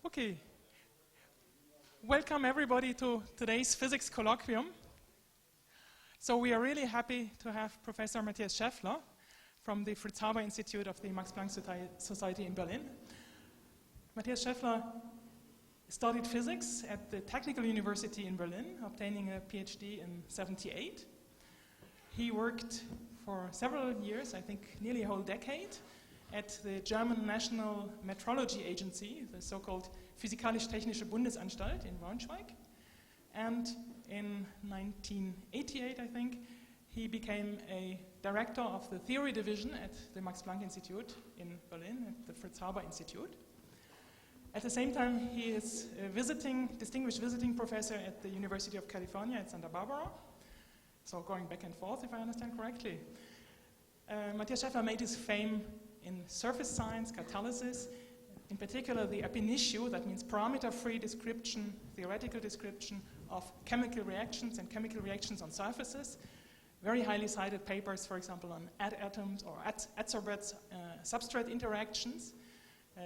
Okay. Welcome everybody to today's physics colloquium. So we are really happy to have Professor Matthias Scheffler from the Fritz Haber Institute of the Max Planck Society in Berlin. Matthias Scheffler studied physics at the Technical University in Berlin, obtaining a PhD in '78. He worked for several years, I think nearly a whole decade, at the German National Metrology Agency, the so-called Physikalisch-Technische Bundesanstalt in Braunschweig. And in 1988, I think, he became a director of the theory division at the Max Planck Institute in Berlin, at the Fritz Haber Institute. At the same time, he is a distinguished visiting professor at the University of California at Santa Barbara. So going back and forth, if I understand correctly. Matthias Scheffler made his fame in surface science, catalysis, in particular the ab initio, that means parameter-free description, theoretical description of chemical reactions and chemical reactions on surfaces. Very highly cited papers, for example, on atoms or adsorbate substrate interactions.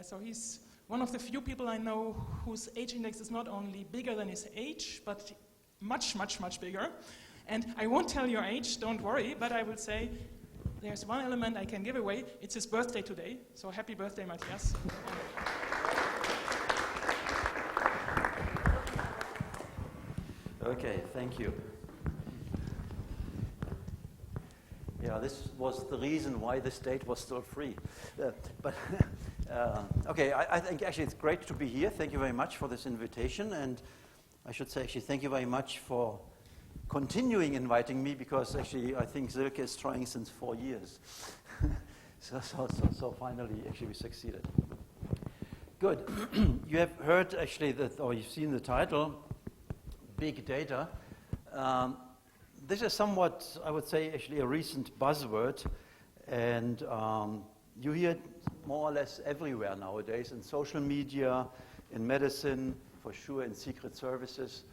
So he's one of the few people I know whose age index is not only bigger than his age, but much, much, much bigger. And I won't tell your age, don't worry, but I will say there's one element I can give away. It's his birthday today, so happy birthday, Matthias. Okay, thank you. Yeah, this was the reason why this date was still free. Okay, I think actually it's great to be here. Thank you very much for this invitation, and I should say actually thank you very much for continuing inviting me, because actually I think Silke is trying since 4 years. so finally actually we succeeded. Good. You have heard actually that, or you've seen the title, Big Data. This is somewhat, I would say, actually a recent buzzword, and you hear it more or less everywhere nowadays, in social media, in medicine, for sure in secret services.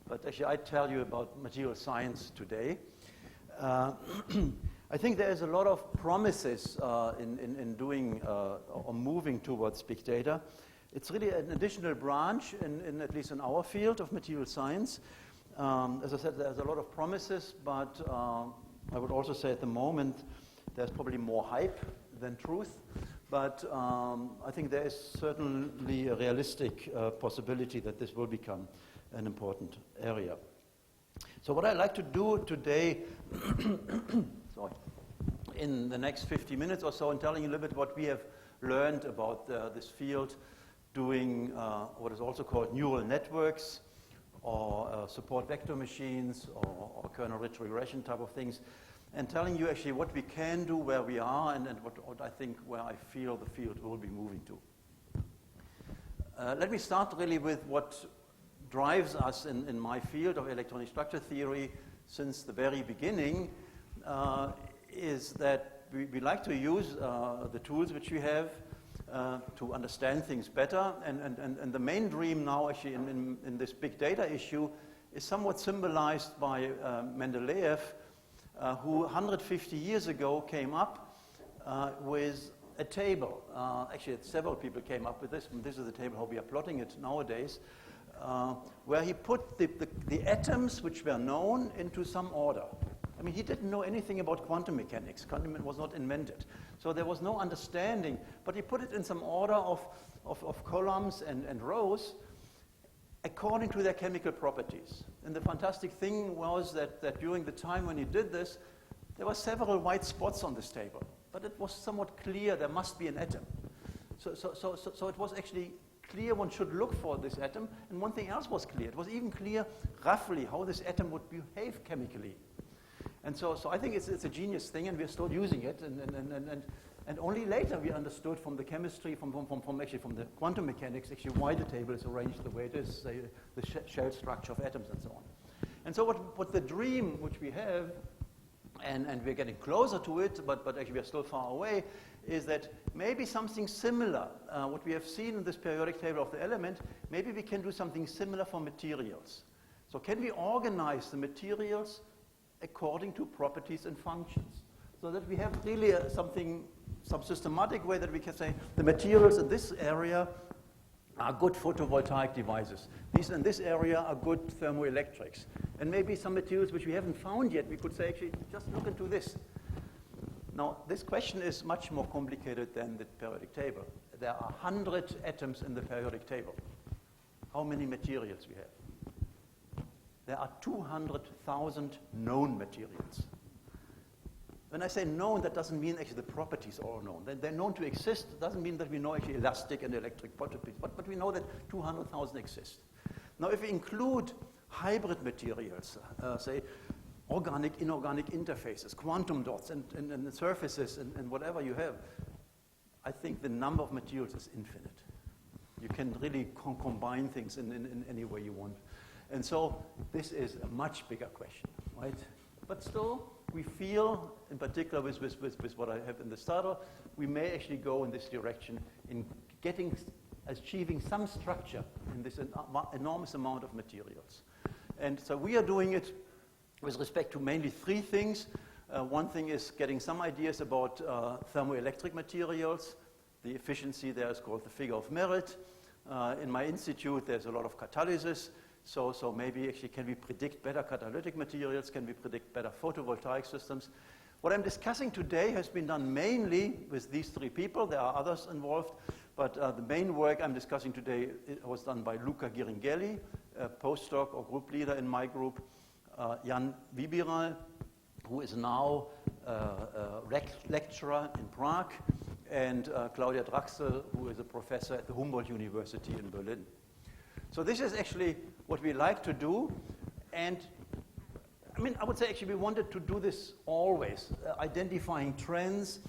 But actually, I tell you about material science today. I think there is a lot of promises in doing or moving towards big data. It's really an additional branch, at least in our field of material science. As I said, there's a lot of promises, but I would also say at the moment there's probably more hype than truth. But I think there is certainly a realistic possibility that this will become an important area. So what I'd like to do today, in the next 50 minutes or so, in telling you a little bit what we have learned about this field, doing what is also called neural networks, or support vector machines, or kernel-rich regression type of things, and telling you actually what we can do, where we are, and what I think, where I feel the field will be moving to. Let me start really with what drives us in my field of electronic structure theory since the very beginning, is that we like to use the tools which we have to understand things better. And the main dream now actually in this big data issue is somewhat symbolized by Mendeleev, who 150 years ago came up with a table. Actually, several people came up with this, and this is the table how we are plotting it nowadays, where he put the atoms which were known into some order. I mean, he didn't know anything about quantum mechanics. Quantum was not invented. So there was no understanding, but he put it in some order of columns and rows according to their chemical properties. And the fantastic thing was that during the time when he did this, there were several white spots on this table. But it was somewhat clear there must be an atom. So it was actually clear one should look for this atom, and one thing else was clear. It was even clear roughly how this atom would behave chemically. And so I think it's a genius thing, and we're still using it, and only later we understood from the chemistry, from the quantum mechanics, actually why the table is arranged the way it is, say, the shell structure of atoms and so on. And so what the dream which we have, and we're getting closer to it, but actually we're still far away, is that maybe something similar, what we have seen in this periodic table of the element, maybe we can do something similar for materials. So can we organize the materials according to properties and functions, so that we have really some systematic way that we can say the materials in this area are good photovoltaic devices. These in this area are good thermoelectrics. And maybe some materials which we haven't found yet, we could say, actually, just look into this. Now, this question is much more complicated than the periodic table. There are 100 atoms in the periodic table. How many materials we have? There are 200,000 known materials. When I say known, that doesn't mean actually the properties are all known. They're known to exist. It doesn't mean that we know actually elastic and electric properties, but we know that 200,000 exist. Now, if we include hybrid materials, say organic, inorganic interfaces, quantum dots, and surfaces, and whatever you have, I think the number of materials is infinite. You can really combine things in any way you want. And so this is a much bigger question, right? But still, we feel, in particular with what I have in the starter, we may actually go in this direction in achieving some structure in this enormous amount of materials. And so we are doing it with respect to mainly three things. One thing is getting some ideas about thermoelectric materials. The efficiency there is called the figure of merit. In my institute, there's a lot of catalysis. So maybe actually can we predict better catalytic materials? Can we predict better photovoltaic systems? What I'm discussing today has been done mainly with these three people. There are others involved, but the main work I'm discussing today was done by Luca Giringhelli, a postdoc or group leader in my group, Jan Vibiral, who is now a lecturer in Prague, and Claudia Draxel, who is a professor at the Humboldt University in Berlin. So this is actually what we like to do, and I mean, I would say actually we wanted to do this always, identifying trends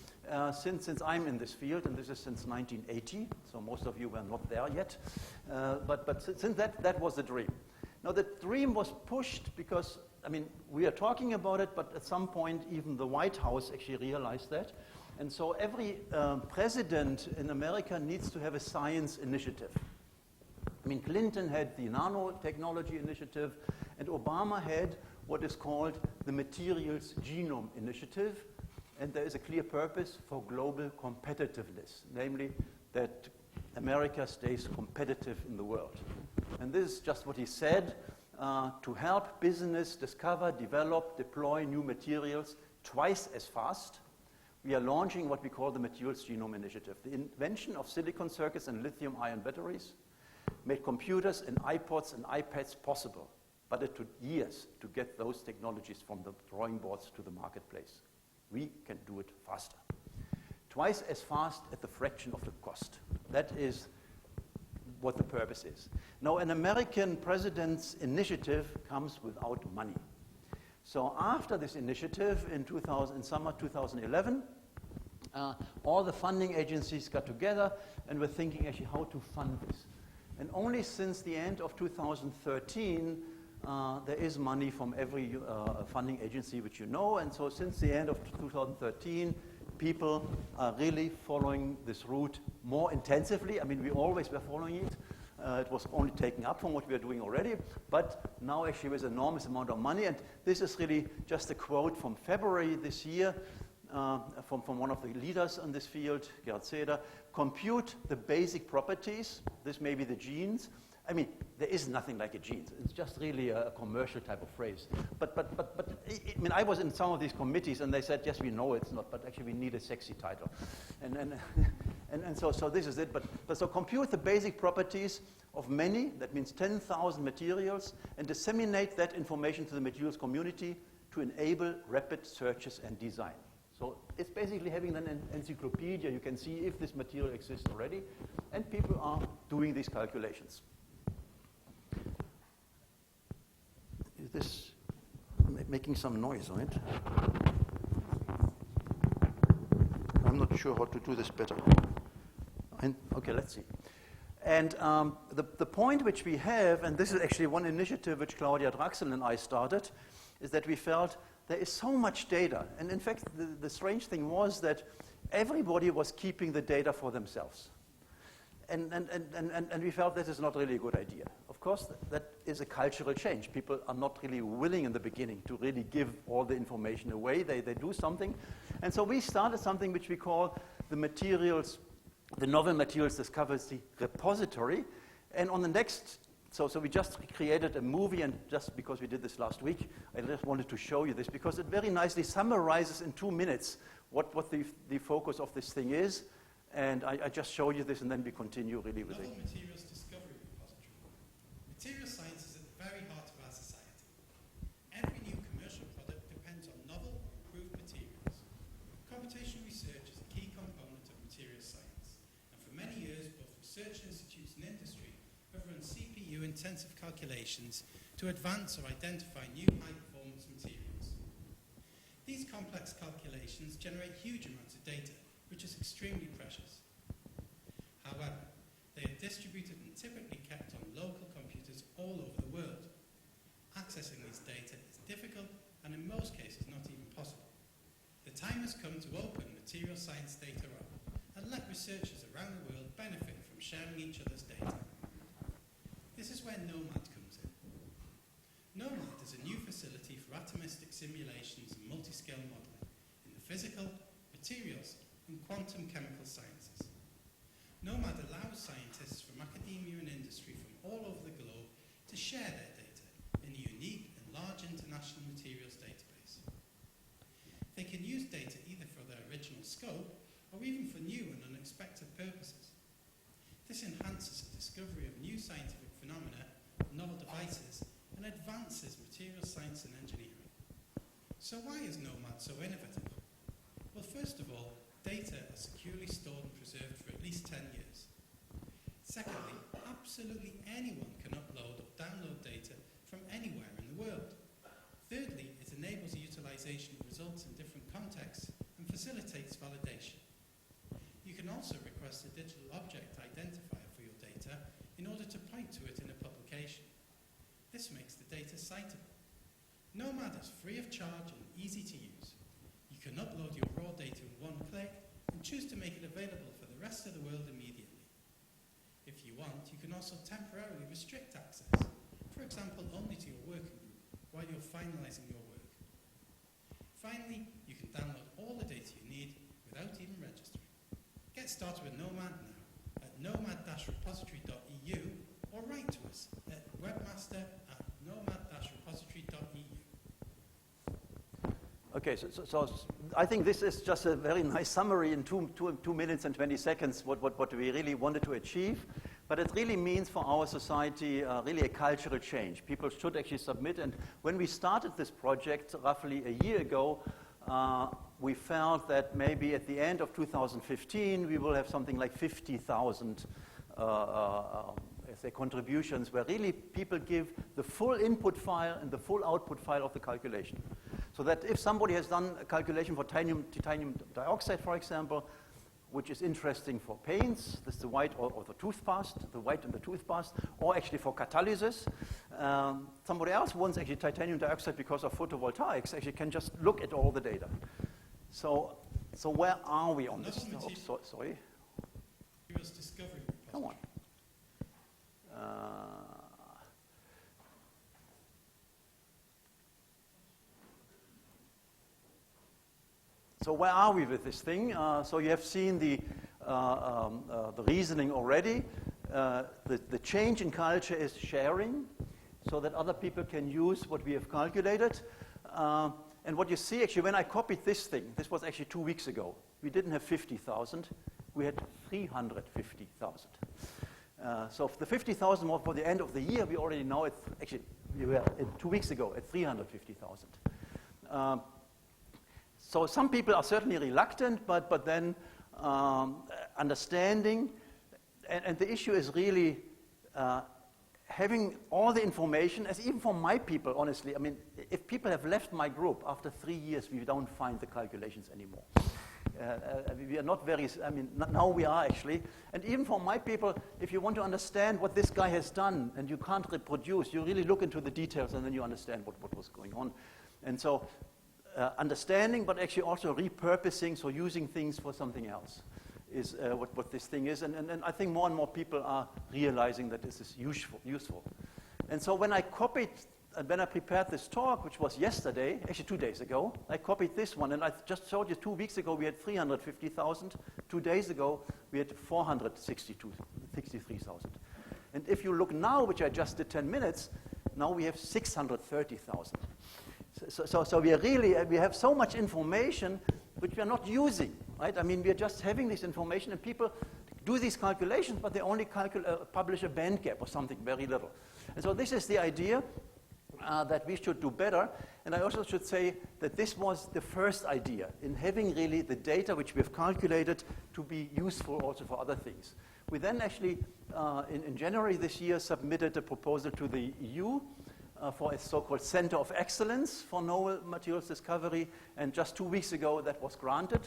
since I'm in this field, and this is since 1980, so most of you were not there yet, but since that was the dream. Now the dream was pushed because, I mean, we are talking about it, but at some point even the White House actually realized that, and so every president in America needs to have a science initiative. I mean, Clinton had the nanotechnology initiative, and Obama had what is called the Materials Genome Initiative, and there is a clear purpose for global competitiveness, namely that America stays competitive in the world. And this is just what he said, to help business discover, develop, deploy new materials twice as fast. We are launching what we call the Materials Genome Initiative, the invention of silicon circuits and lithium-ion batteries made computers and iPods and iPads possible, but it took years to get those technologies from the drawing boards to the marketplace. We can do it faster. Twice as fast at the fraction of the cost. That is what the purpose is. Now, an American president's initiative comes without money. So after this initiative in summer 2011, all the funding agencies got together and were thinking actually how to fund this. And only since the end of 2013, there is money from every funding agency which you know. And so since the end of 2013, people are really following this route more intensively. I mean, we always were following it. It was only taken up from what we are doing already. But now actually with an enormous amount of money. And this is really just a quote from February this year from one of the leaders in this field, Gerd Seder. Compute the basic properties. This may be the genes. I mean, there is nothing like a gene. It's just really a commercial type of phrase. But I mean, I was in some of these committees, and they said, yes, we know it's not, but actually we need a sexy title. And so this is it. But so compute the basic properties of many, that means 10,000 materials, and disseminate that information to the materials community to enable rapid searches and design. So it's basically having an encyclopedia. You can see if this material exists already, and people are doing these calculations. Is this making some noise, right? I'm not sure how to do this better. Okay, let's see. And the point which we have, and this is actually one initiative which Claudia Draxel and I started, is that we felt there is so much data. And in fact, the strange thing was that everybody was keeping the data for themselves. And we felt that is not really a good idea. Of course, that is a cultural change. People are not really willing in the beginning to really give all the information away. They do something. And so we started something which we call the Novel Materials Discovery Repository. And on the next, so we just created a movie, and just because we did this last week, I just wanted to show you this because it very nicely summarizes in 2 minutes what the focus of this thing is. And I just show you this, and then we continue really with it. Novel materials discovery repository. Material science is at the very heart of our society. Every new commercial product depends on novel, improved materials. Computational research is a key component of material science, and for many years, both research institutes and industry have run CPU-intensive calculations to advance or identify new high-performance materials. These complex calculations generate huge amounts of data, which is extremely precious. However, they are distributed and typically kept on local computers all over the world. Accessing these data is difficult and in most cases not even possible. The time has come to open material science data up and let researchers around the world benefit from sharing each other's data. This is where NoMaD comes in. NoMaD is a new facility for atomistic simulations and multi-scale modeling in the physical, materials, and quantum chemical sciences. NoMaD allows scientists from academia and industry from all over the globe to share their data in a unique and large international materials database. They can use data either for their original scope or even for new and unexpected purposes. This enhances the discovery of new scientific phenomena, novel devices, and advances material science and engineering. So why is NoMaD so innovative? Well, first of all, data are securely stored and preserved for at least 10 years. Secondly, absolutely anyone can upload or download data from anywhere in the world. Thirdly, it enables the utilization of results in different contexts and facilitates validation. You can also request a digital object identifier for your data in order to point to it in a publication. This makes the data citable. NoMaD is free of charge and easy to use. You can upload your raw data in one click and choose to make it available for the rest of the world immediately. If you want, you can also temporarily restrict access, for example, only to your working group while you're finalizing your work. Finally, you can download all the data you need without even registering. Get started with NoMaD now at nomad-repository.eu or write to us at webmaster@nomad-repository.eu. Okay, so I think this is just a very nice summary in 2 minutes and 20 seconds what we really wanted to achieve. But it really means for our society really a cultural change. People should actually submit. And when we started this project roughly a year ago, we felt that maybe at the end of 2015 we will have something like 50,000 contributions where really people give the full input file and the full output file of the calculation. So that if somebody has done a calculation for titanium dioxide, for example, which is interesting for paints, this is the white or the toothpaste, the white in the toothpaste, or actually for catalysis. Somebody else wants actually titanium dioxide because of photovoltaics, actually can just look at all the data. So where are we on this? Oh, sorry. Discovery. Come on. So where are we with this thing? So you have seen the reasoning already. The change in culture is sharing, so that other people can use what we have calculated. And what you see, actually, when I copied this thing, this was actually 2 weeks ago. We didn't have 50,000. We had 350,000. So the 50,000 was for the end of the year. We already know it's actually, we were 2 weeks ago at 350,000. So some people are certainly reluctant, but then understanding, and the issue is really having all the information, as even for my people, honestly, I mean, if people have left my group after 3 years, we don't find the calculations anymore. We are not very, I mean, now we are actually. And even for my people, if you want to understand what this guy has done and you can't reproduce, you really look into the details and then you understand what was going on. And so understanding, but actually also repurposing, so using things for something else is what this thing is. And I think more and more people are realizing that this is useful. And so when I copied, when I prepared this talk, which was yesterday, actually 2 days ago, I copied this one, and I just showed you 2 weeks ago we had 350,000. 2 days ago we had 463,000. And if you look now, which I just did 10 minutes, now we have 630,000. So we are really, we have so much information which we are not using, right? I mean, we are just having this information, and people do these calculations, but they only publish a band gap or something, very little. And so this is the idea that we should do better. And I also should say that this was the first idea in having really the data which we have calculated to be useful also for other things. We then actually, in January this year, submitted a proposal to the EU for a so-called Center of Excellence for Novel Materials Discovery, and just 2 weeks ago that was granted.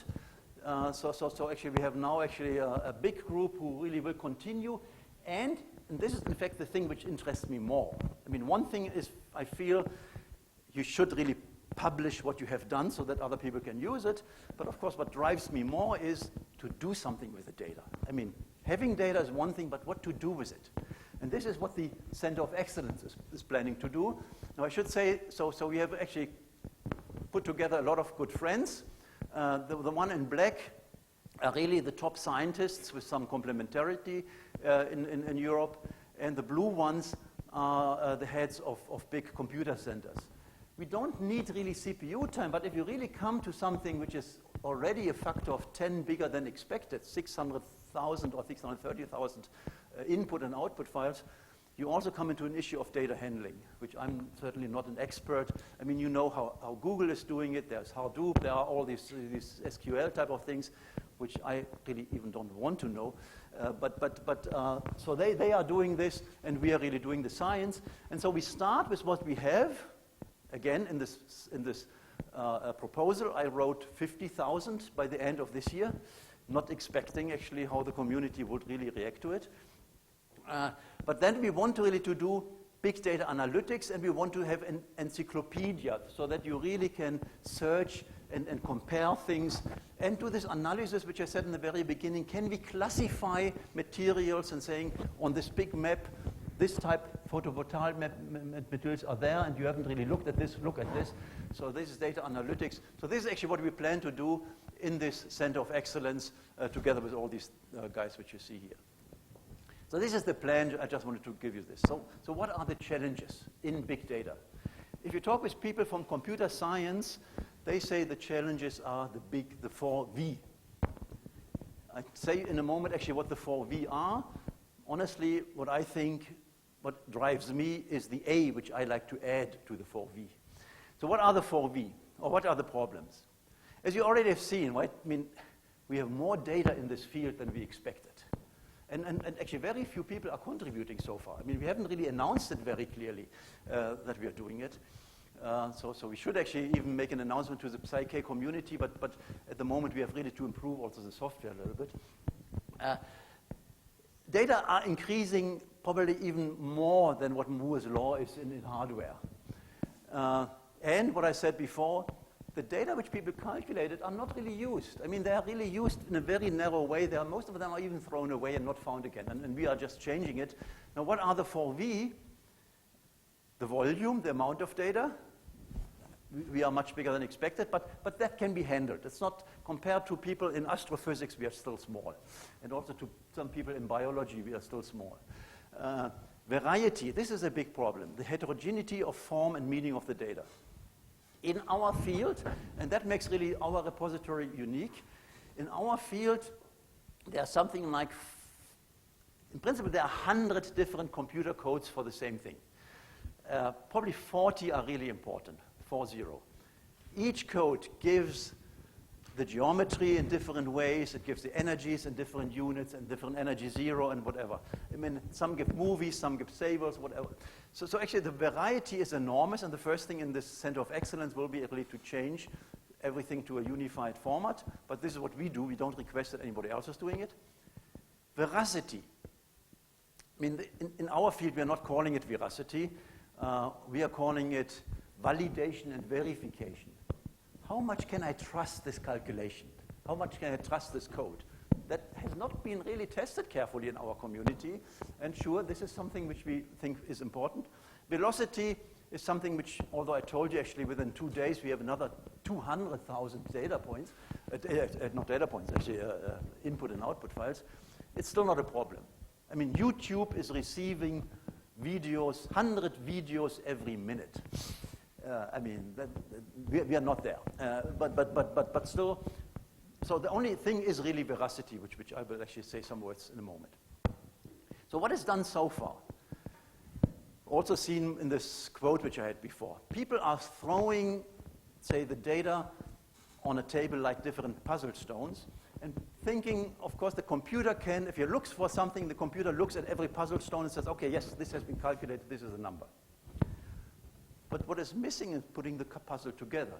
So actually we have now actually a big group who really will continue, and this is in fact the thing which interests me more. I mean, one thing is I feel you should really publish what you have done so that other people can use it, but of course what drives me more is to do something with the data. I mean, having data is one thing, but what to do with it? And this is what the Center of Excellence is planning to do. Now I should say, so we have actually put together a lot of good friends. The one in black are really the top scientists with some complementarity in Europe, and the blue ones are the heads of big computer centers. We don't need really CPU time, but if you really come to something which is already a factor of 10 bigger than expected, 600,000 or 630,000 input and output files, you also come into an issue of data handling, which I'm certainly not an expert. I mean, you know how Google is doing it. There's Hadoop. There are all these SQL type of things, which I really even don't want to know. So they are doing this, and we are really doing the science. And so we start with what we have. Again, in this proposal, I wrote 50,000 by the end of this year, not expecting actually how the community would really react to it. But then we want to really to do big data analytics, and we want to have an encyclopedia so that you really can search and compare things and do this analysis, which I said in the very beginning. Can we classify materials and saying on this big map, this type photovoltaic materials are there, and you haven't really looked at this, look at this. So this is data analytics. So this is actually what we plan to do in this Center of Excellence together with all these guys which you see here. So this is the plan. I just wanted to give you this. So what are the challenges in big data? If you talk with people from computer science, they say the challenges are the 4V. I'd say in a moment actually what the 4V are. Honestly, what I think, what drives me is the A, which I like to add to the 4V. So what are the 4V, or what are the problems? As you already have seen, right? I mean, we have more data in this field than we expected. And actually very few people are contributing so far. I mean, we haven't really announced it very clearly that we are doing it. So we should actually even make an announcement to the Psyche community, but at the moment we have really to improve also the software a little bit. Data are increasing probably even more than what Moore's law is in hardware. And what I said before, the data which people calculated are not really used. I mean, they are really used in a very narrow way. Most of them are even thrown away and not found again, and we are just changing it. Now, what are the 4V? The volume, the amount of data. We are much bigger than expected, but that can be handled. It's not, compared to people in astrophysics, we are still small. And also to some people in biology, we are still small. Variety, this is a big problem. The heterogeneity of form and meaning of the data. In our field, and that makes really our repository unique, in our field, there's something like, in principle, there are 100 different computer codes for the same thing. Probably 40 are really important, 40. Each code gives the geometry in different ways. It gives the energies in different units and different energy zero and whatever. I mean, some give movies, some give tables, whatever. So actually the variety is enormous, and the first thing in this Center of Excellence will be really to change everything to a unified format. But this is what we do. We don't request that anybody else is doing it. Veracity. I mean, in our field, we are not calling it veracity. We are calling it validation and verification. How much can I trust this calculation? How much can I trust this code? That has not been really tested carefully in our community. And sure, this is something which we think is important. Velocity is something which, although I told you actually within 2 days we have another 200,000 data points, not data points, actually input and output files, it's still not a problem. I mean, YouTube is receiving videos, 100 videos every minute. I mean, we are not there. But still, so the only thing is really veracity, which I will actually say some words in a moment. So what is done so far? Also seen in this quote which I had before. People are throwing, say, the data on a table like different puzzle stones, and thinking, of course, the computer can, if it looks for something, the computer looks at every puzzle stone and says, okay, yes, this has been calculated, this is a number. But what is missing is putting the puzzle together.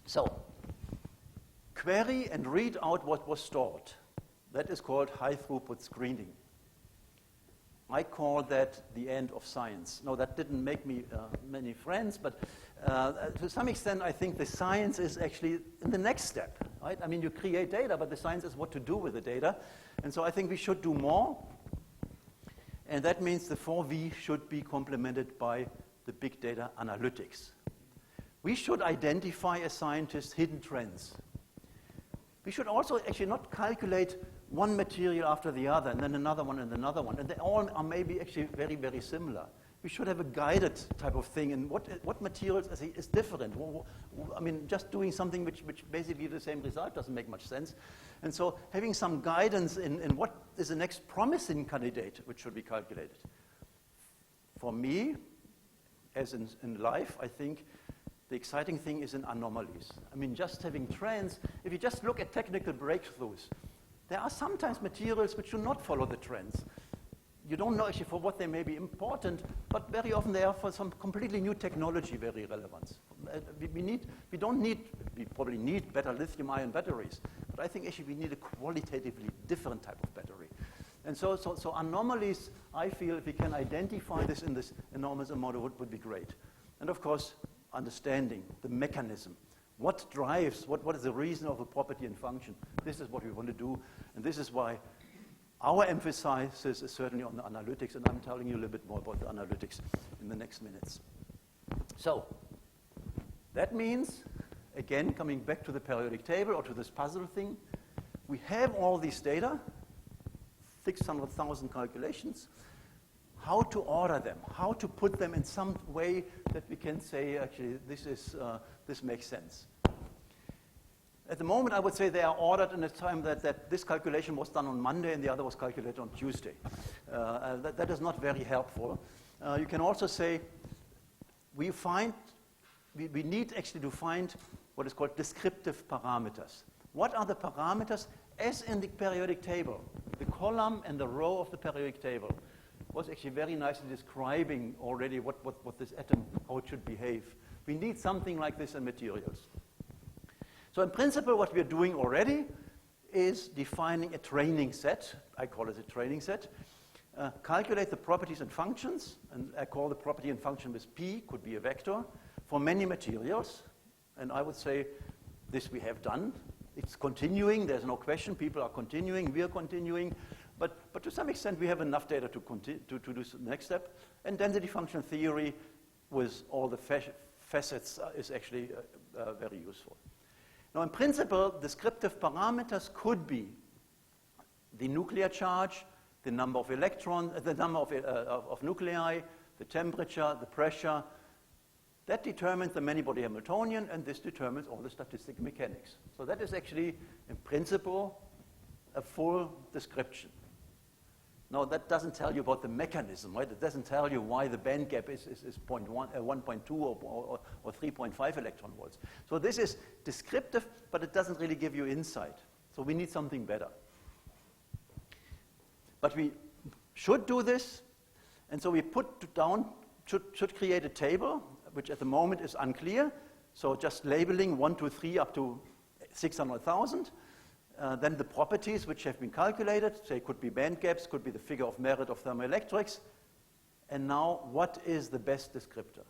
So, query and read out what was stored. That is called high-throughput screening. I call that the end of science. No, that didn't make me many friends, but to some extent, I think the science is actually in the next step, right? I mean, you create data, but the science is what to do with the data. And so I think we should do more. And that means the 4V should be complemented by the big data analytics. We should identify, as scientists, hidden trends. We should also actually not calculate one material after the other, and then another one and another one. And they all are maybe actually very, very similar. We should have a guided type of thing, and what materials is different. I mean, just doing something which basically the same result doesn't make much sense. And so having some guidance in what is the next promising candidate which should be calculated. For me, as in life, I think the exciting thing is in anomalies. I mean, just having trends, if you just look at technical breakthroughs, there are sometimes materials which do not follow the trends. You don't know actually for what they may be important, but very often they are for some completely new technology very relevant. We probably need better lithium-ion batteries, but I think actually we need a qualitatively different type of battery. And so anomalies, I feel, if we can identify this in this enormous amount, would be great. And of course, understanding the mechanism. What drives, what is the reason of a property and function? This is what we want to do, and this is why our emphasis is certainly on the analytics, and I'm telling you a little bit more about the analytics in the next minutes. So, that means, again, coming back to the periodic table or to this puzzle thing, we have all these data, 600,000 calculations, how to order them, how to put them in some way that we can say, actually, this makes sense. At the moment, I would say they are ordered in a time that this calculation was done on Monday and the other was calculated on Tuesday. That is not very helpful. You can also say we need actually to find what is called descriptive parameters. What are the parameters as in the periodic table? The column and the row of the periodic table was actually very nicely describing already what this atom, how it should behave. We need something like this in materials. So in principle, what we are doing already is defining a training set. I call it a training set. Calculate the properties and functions, and I call the property and function with P, could be a vector, for many materials. And I would say this we have done. It's continuing, there's no question. People are continuing, we are continuing. But to some extent, we have enough data to do the next step. And density function theory with all the facets is actually very useful. Now, in principle, descriptive parameters could be the nuclear charge, the number of electrons, the number of nuclei, the temperature, the pressure. That determines the many-body Hamiltonian, and this determines all the statistical mechanics. So that is actually, in principle, a full description. Now, that doesn't tell you about the mechanism, right? It doesn't tell you why the band gap is 1.2 or 3.5 electron volts. So this is descriptive, but it doesn't really give you insight. So we need something better. But we should do this, and so we should create a table, which at the moment is unclear. So just labeling 1, 2, 3 up to 600,000. Then the properties which have been calculated, say could be band gaps, could be the figure of merit of thermoelectrics. And now, what is the best descriptor?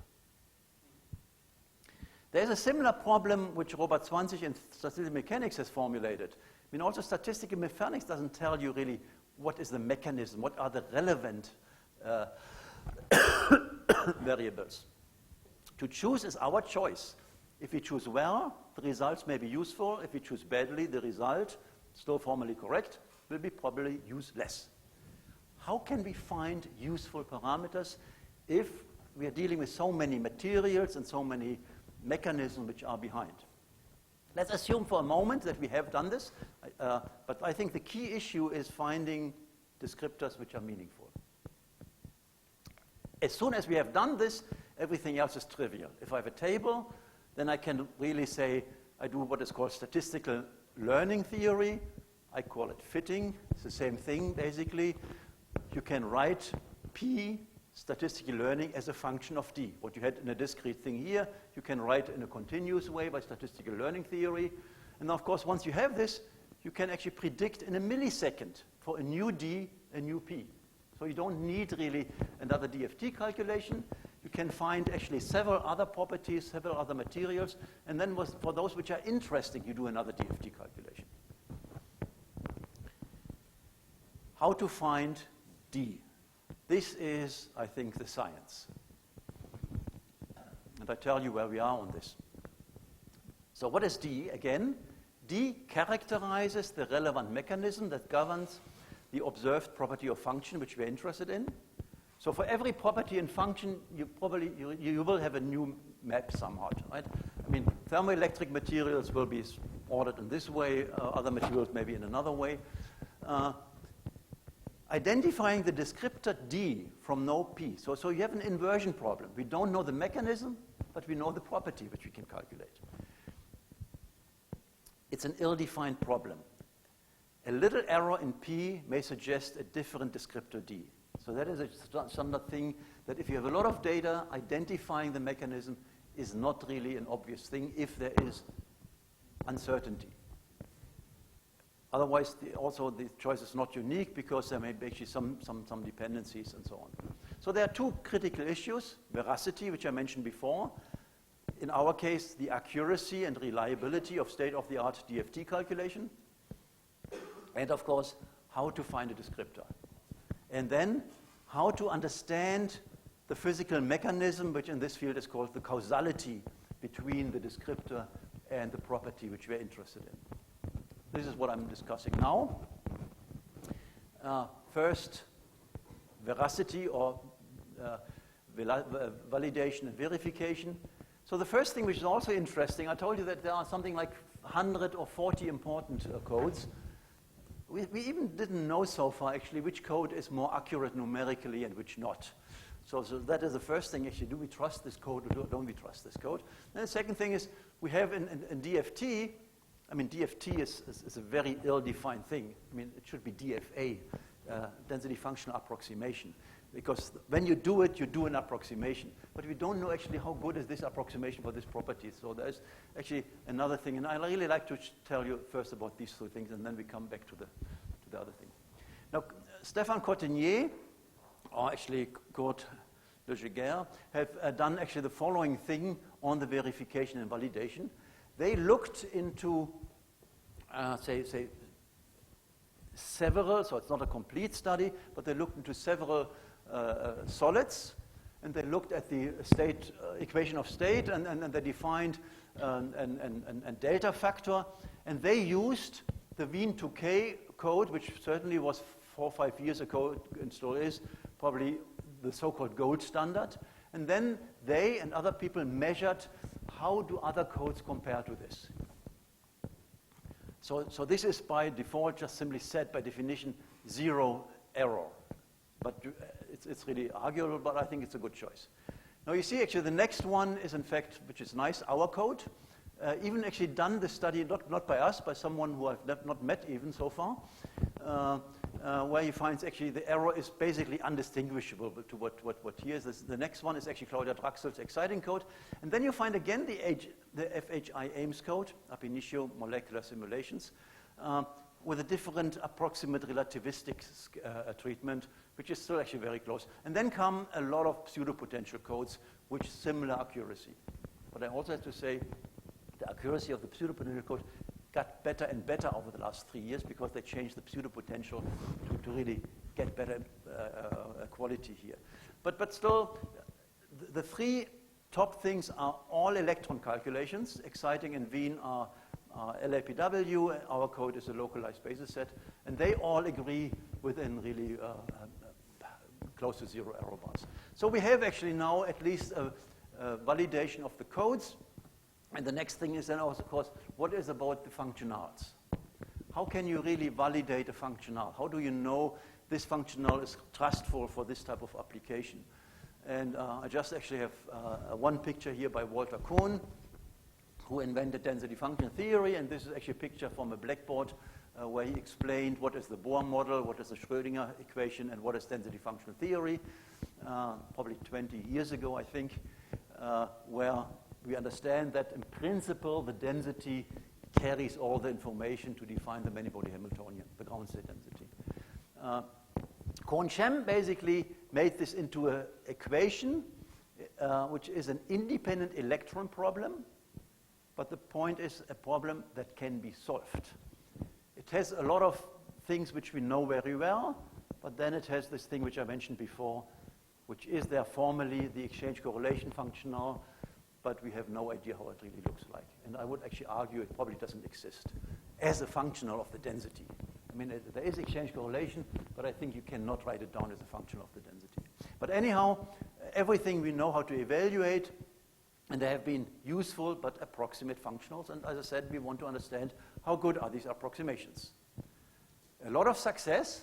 There's a similar problem which Robert Zwanzig in statistical mechanics has formulated. I mean, also statistical mechanics doesn't tell you really what is the mechanism, what are the relevant variables. To choose is our choice. If we choose well, the results may be useful. If we choose badly, the result, still formally correct, will be probably useless. how can we find useful parameters if we are dealing with so many materials and so many mechanisms which are behind. Let's assume for a moment that we have done this, but I think the key issue is finding descriptors which are meaningful. As soon as we have done this, everything else is trivial. If I have a table, then I can really say I do what is called statistical learning theory. I call it fitting. It's the same thing, basically. You can write P, statistical learning, as a function of D. What you had in a discrete thing here, you can write in a continuous way by statistical learning theory. And of course, once you have this, you can actually predict in a millisecond for a new D, a new P. So you don't need really another DFT calculation. You can find actually several other properties, several other materials, and then for those which are interesting, you do another DFT calculation. How to find D? This is, I think, the science. And I tell you where we are on this. So what is D? Again, D characterizes the relevant mechanism that governs the observed property of function which we're interested in. So for every property and function, you will have a new map somehow, right? I mean, thermoelectric materials will be ordered in this way, other materials maybe in another way. Identifying the descriptor D from no P. So you have an inversion problem. We don't know the mechanism, but we know the property which we can calculate. It's an ill-defined problem. A little error in P may suggest a different descriptor D. So that is a standard thing that if you have a lot of data, identifying the mechanism is not really an obvious thing if there is uncertainty. Otherwise, also the choice is not unique because there may be actually some dependencies and so on. So there are two critical issues: veracity, which I mentioned before. In our case, the accuracy and reliability of state-of-the-art DFT calculation. And of course, how to find a descriptor. And then, how to understand the physical mechanism, which in this field is called the causality between the descriptor and the property which we're interested in. This is what I'm discussing now. First, veracity or validation and verification. So the first thing which is also interesting, I told you that there are something like 100 or 40 important codes. We even didn't know so far actually which code is more accurate numerically and which not. So that is the first thing actually. Do we trust this code or don't we trust this code? And the second thing is we have in DFT, I mean, DFT is a very ill-defined thing. I mean, it should be DFA, density functional approximation. Because when you do it, you do an approximation. But we don't know actually how good is this approximation for this property. So there's actually another thing. And I really like to tell you first about these two things, and then we come back to the other thing. Now, Stéphane Cottenier, or actually Kurt Le Giguère, have done actually the following thing on the verification and validation. They looked into, say, several, so it's not a complete study, but they looked into several solids, and they looked at the state equation of state, and they defined a delta factor, and they used the Wien-2K code, which certainly was 4 or 5 years ago and still is probably the so-called gold standard. And then they and other people measured how do other codes compare to this. So this is by default just simply said by definition 0 error. But it's really arguable, but I think it's a good choice. Now you see actually the next one is in fact, which is nice, our code. Even actually done the study, not by us, by someone who I've not met even so far, where he finds actually the error is basically undistinguishable to what here is. The next one is actually Claudia Draxel's exciting code. And then you find again the FHI Ames code, ab initio molecular simulations, with a different approximate relativistic treatment, which is still actually very close. And then come a lot of pseudopotential codes, which similar accuracy. But I also have to say, the accuracy of the pseudopotential code got better and better over the last 3 years because they changed the pseudopotential to really get better quality here. But still, the three top things are all electron calculations. Exciting and Wien are LAPW. Our code is a localized basis set. And they all agree within really close to 0 error bars. So we have actually now at least a validation of the codes. And the next thing is then also, of course, what is about the functionals? How can you really validate a functional? How do you know this functional is trustful for this type of application? And I just actually have one picture here by Walter Kohn, who invented density function theory. And this is actually a picture from a blackboard where he explained what is the Bohr model, what is the Schrödinger equation, and what is density functional theory, probably 20 years ago, I think, where we understand that in principle the density carries all the information to define the many-body Hamiltonian, the ground state density. Kohn-Shem basically made this into an equation, which is an independent electron problem, but the point is a problem that can be solved. It has a lot of things which we know very well, but then it has this thing which I mentioned before, which is there formally the exchange correlation functional, but we have no idea how it really looks like. And I would actually argue it probably doesn't exist as a functional of the density. I mean, there is exchange correlation, but I think you cannot write it down as a function of the density. But anyhow, everything we know how to evaluate, and they have been useful but approximate functionals. And as I said, we want to understand how good are these approximations. A lot of success,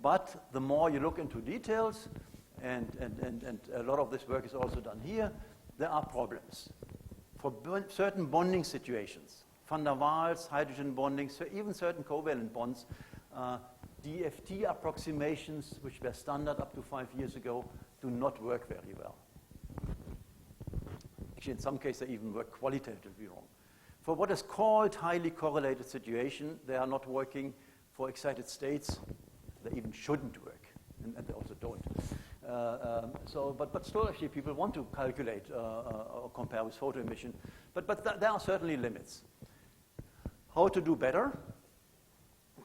but the more you look into details, and a lot of this work is also done here, there are problems. For certain bonding situations, van der Waals, hydrogen bonding, so even certain covalent bonds, DFT approximations, which were standard up to 5 years ago, do not work very well. Actually, in some cases, they even work qualitatively wrong. For what is called highly correlated situation, they are not working. For excited states, they even shouldn't work, and they also don't. But still, actually, people want to calculate or compare with photo emission. But there are certainly limits. How to do better?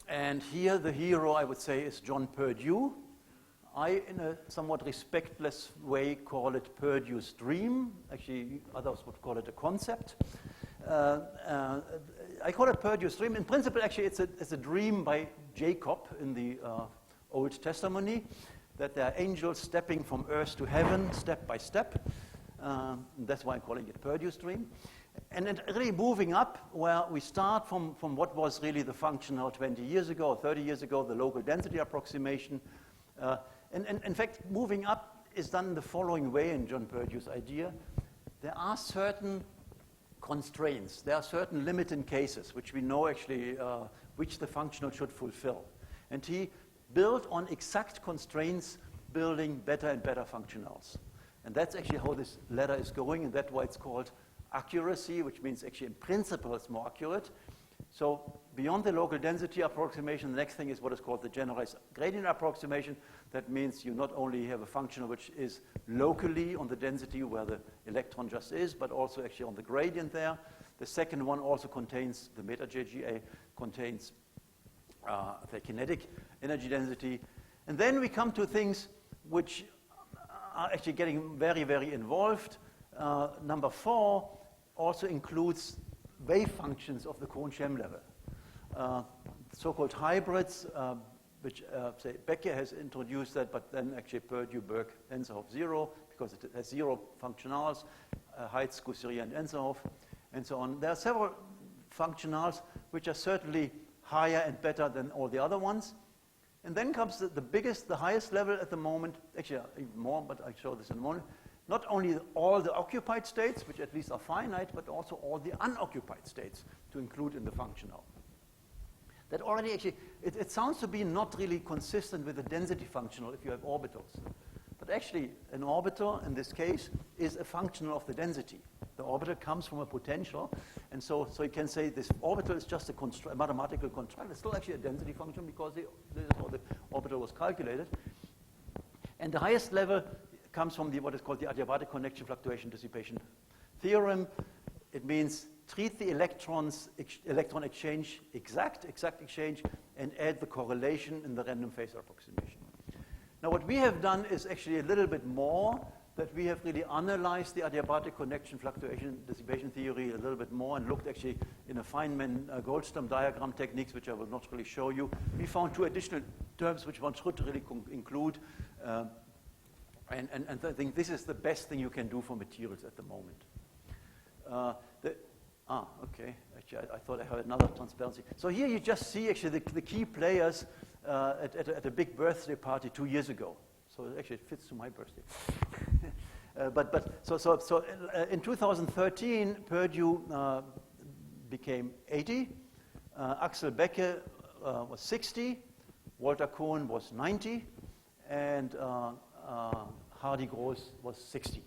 And here, the hero, I would say, is John Purdue. I, in a somewhat respectless way, call it Purdue's dream. Actually, others would call it a concept. I call it Purdue's dream. In principle, actually, it's a dream by Jacob in the Old Testament, that there are angels stepping from earth to heaven, step by step. That's why I'm calling it Purdue's dream. And then really moving up, where we start from what was really the functional 20 years ago, or 30 years ago, the local density approximation. And in fact, moving up is done the following way in John Purdue's idea. There are certain constraints. There are certain limiting cases, which we know actually which the functional should fulfill. And he built on exact constraints, building better and better functionals. And that's actually how this ladder is going, and that's why it's called accuracy, which means actually in principle it's more accurate. So beyond the local density approximation, the next thing is what is called the generalized gradient approximation. That means you not only have a function which is locally on the density where the electron just is, but also actually on the gradient there. The second one also contains, the meta JGA contains the kinetic energy density. And then we come to things which are actually getting very, very involved. Number 4 also includes wave functions of the Kohn-Shem level. So-called hybrids, which say Becker has introduced that, but then actually Purdue, Berg, Enserhoff 0, because it has 0 functionals, Heitz, Gousserian, and Enserhoff, and so on. There are several functionals which are certainly higher and better than all the other ones. And then comes the biggest, the highest level at the moment, actually even more, but I'll show this in a moment. Not only all the occupied states, which at least are finite, but also all the unoccupied states to include in the functional. That already actually, it sounds to be not really consistent with the density functional if you have orbitals. But actually, an orbital, in this case, is a functional of the density. The orbital comes from a potential, and so you can say this orbital is just a mathematical construct. It's still actually a density function because this is how the orbital was calculated. And the highest level comes from what is called the adiabatic connection fluctuation dissipation theorem. It means treat the electron exchange exact exchange, and add the correlation in the random phasor approximation. Now what we have done is actually a little bit more, that we have really analyzed the adiabatic connection fluctuation dissipation theory a little bit more and looked actually in a Feynman Goldstone diagram techniques, which I will not really show you. We found two additional terms which one should really include. And I think this is the best thing you can do for materials at the moment. Okay. Actually, I thought I had another transparency. So here you just see actually the key players at a big birthday party 2 years ago. So actually it fits to my birthday. In 2013, Purdue became 80. Axel Becke was 60. Walter Cohen was 90. And Hardy Gross was 60.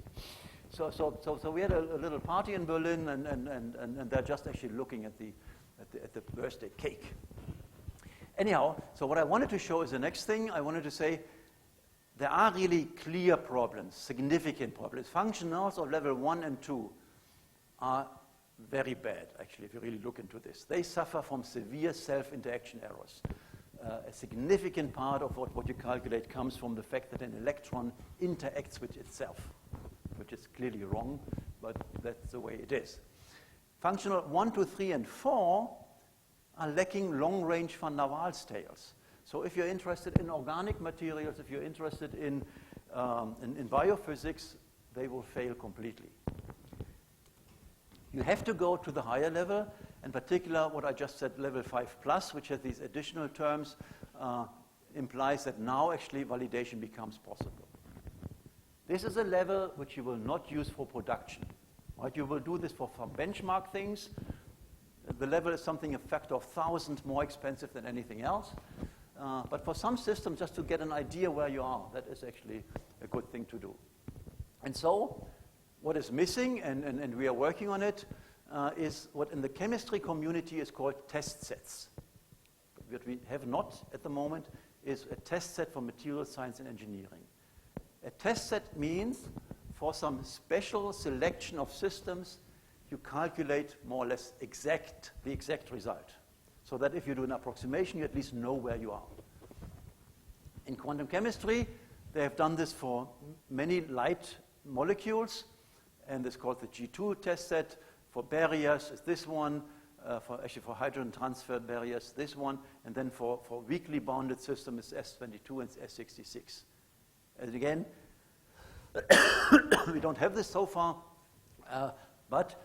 So we had a little party in Berlin, and they're just actually looking at the birthday cake. Anyhow, so what I wanted to show is the next thing. I wanted to say there are really clear problems, significant problems. Functionals of level 1 and 2 are very bad, actually, if you really look into this. They suffer from severe self-interaction errors. A significant part of what you calculate comes from the fact that an electron interacts with itself, which is clearly wrong, but that's the way it is. Functional 1, 2, 3, and 4 are lacking long-range van der Waals tails. So if you're interested in organic materials, if you're interested in biophysics, they will fail completely. You have to go to the higher level. In particular, what I just said, level 5+, which has these additional terms, implies that now actually validation becomes possible. This is a level which you will not use for production. Right? You will do this for benchmark things. The level is something a factor of 1,000 more expensive than anything else. But for some systems, just to get an idea where you are, that is actually a good thing to do. And so, what is missing, and we are working on it, is what in the chemistry community is called test sets. What we have not at the moment is a test set for material science and engineering. A test set means for some special selection of systems, you calculate more or less the exact result. So that if you do an approximation, you at least know where you are. In quantum chemistry, they have done this for many light molecules, and it's called the G2 test set. For barriers is this one, for hydrogen transfer barriers, this one, and then for weakly bounded systems, S22 and S66. And again, we don't have this so far, but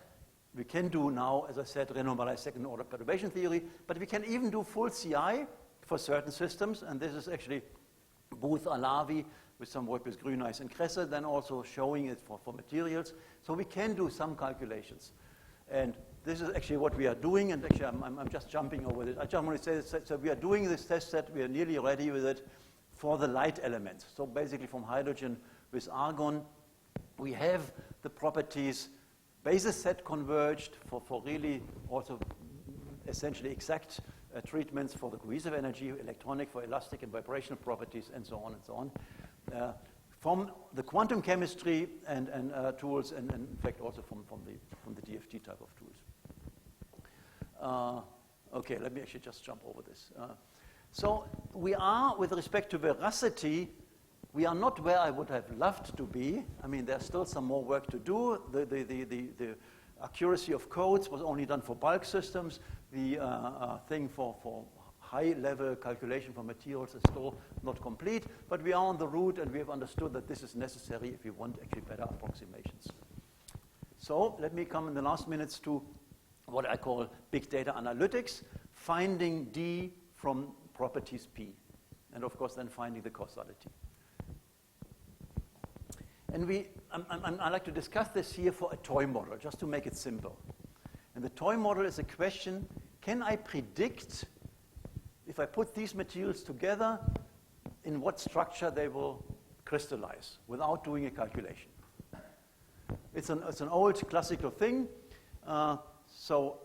we can do now, as I said, renormalized second-order perturbation theory, but we can even do full CI for certain systems, and this is actually Booth Alavi with some work with Grüneis and Kresse, then also showing it for materials. So we can do some calculations. And this is actually what we are doing, and actually I'm just jumping over this. I just want to say, so we are doing this test set, we are nearly ready with it for the light elements. So basically from hydrogen with argon, we have the properties, basis set converged for really also essentially exact treatments for the cohesive energy, electronic for elastic and vibrational properties, and so on and so on. From the quantum chemistry and tools, and in fact also from the DFT type of tools. Okay, let me actually just jump over this. So we are, with respect to veracity, we are not where I would have loved to be. I mean, there's still some more work to do. The accuracy of codes was only done for bulk systems. The thing for high-level calculation for materials is still not complete, but we are on the route, and we have understood that this is necessary if you want actually better approximations. So let me come in the last minutes to what I call big data analytics, finding D from properties P, and of course then finding the causality. And I like to discuss this here for a toy model, just to make it simple. And the toy model is a question, can I predict, if I put these materials together, in what structure they will crystallize without doing a calculation? It's an old classical thing. So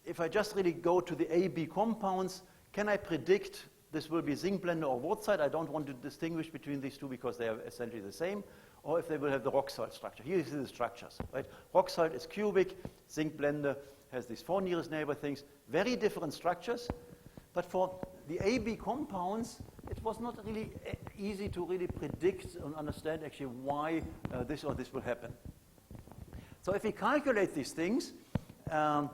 if I just really go to the A-B compounds, can I predict this will be zinc blende or wurtzite? I don't want to distinguish between these two because they are essentially the same. Or if they will have the rock salt structure. Here you see the structures, right? Rock salt is cubic, zinc blende has these 4 nearest neighbor things, very different structures. But for the AB compounds, it was not really easy to really predict and understand actually why this or this will happen. So if we calculate these things and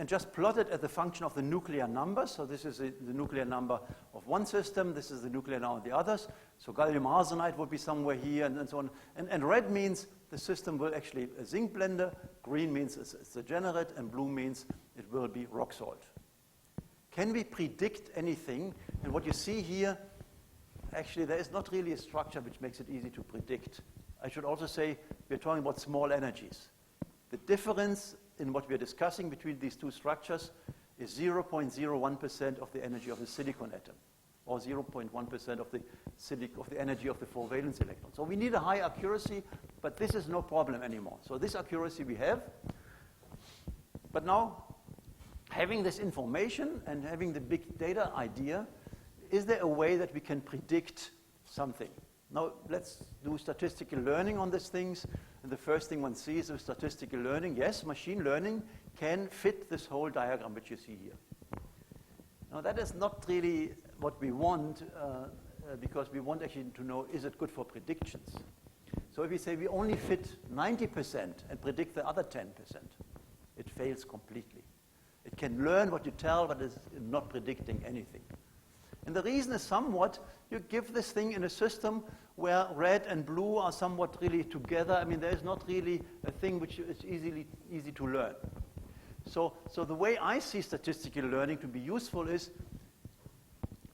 just plot it as a function of the nuclear number, so this is the nuclear number of one system. This is the nuclei now of the others. So gallium arsenide would be somewhere here, and so on. And red means the system will actually a zinc blender. Green means it's degenerate, and blue means it will be rock salt. Can we predict anything? And what you see here, actually, there is not really a structure which makes it easy to predict. I should also say we're talking about small energies. The difference in what we're discussing between these two structures is 0.01% of the energy of the silicon atom, or 0.1% of the energy of the 4 valence electron. So we need a high accuracy, but this is no problem anymore. So this accuracy we have. But now, having this information and having the big data idea, is there a way that we can predict something? Now, let's do statistical learning on these things. And the first thing one sees with statistical learning, yes, machine learning can fit this whole diagram which you see here. Now, that is not really what we want, because we want actually to know, is it good for predictions? So if we say we only fit 90% and predict the other 10%, it fails completely. It can learn what you tell, but it's not predicting anything. And the reason is somewhat, you give this thing in a system where red and blue are somewhat really together. I mean, there is not really a thing which is easy to learn. So the way I see statistical learning to be useful is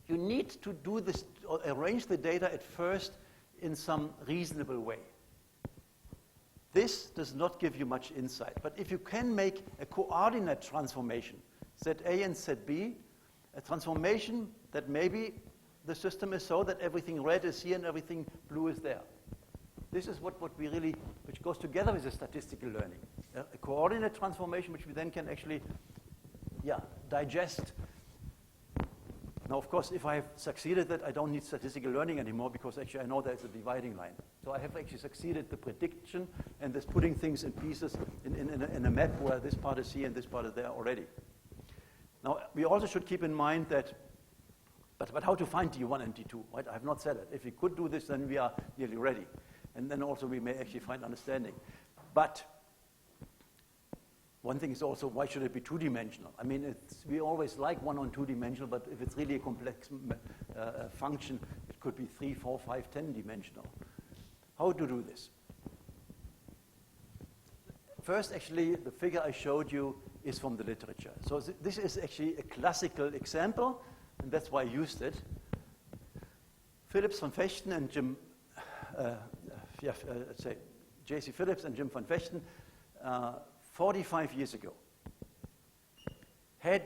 you need to do this, or arrange the data at first in some reasonable way. This does not give you much insight. But if you can make a coordinate transformation, ZA and ZB, a transformation that maybe the system is so that everything red is here and everything blue is there. This is what we really, which goes together with the statistical learning. A coordinate transformation which we then can actually, digest. Now, of course, if I have succeeded that, I don't need statistical learning anymore, because actually I know there's a dividing line. So I have actually succeeded the prediction and this putting things in pieces in a map where this part is here and this part is there already. Now, we also should keep in mind that, but how to find D1 and D2, right? I have not said it. If we could do this, then we are nearly ready. And then also we may actually find understanding. But one thing is also, why should it be two-dimensional? I mean, we always like 1 and 2-dimensional, but if it's really a complex function, it could be 3, 4, 5, 10-dimensional. How to do this? First, actually, the figure I showed you is from the literature. So this is actually a classical example, and that's why I used it. Phillips van Vechten and Jim, J.C. Phillips and Jim van Vechten, 45 years ago, had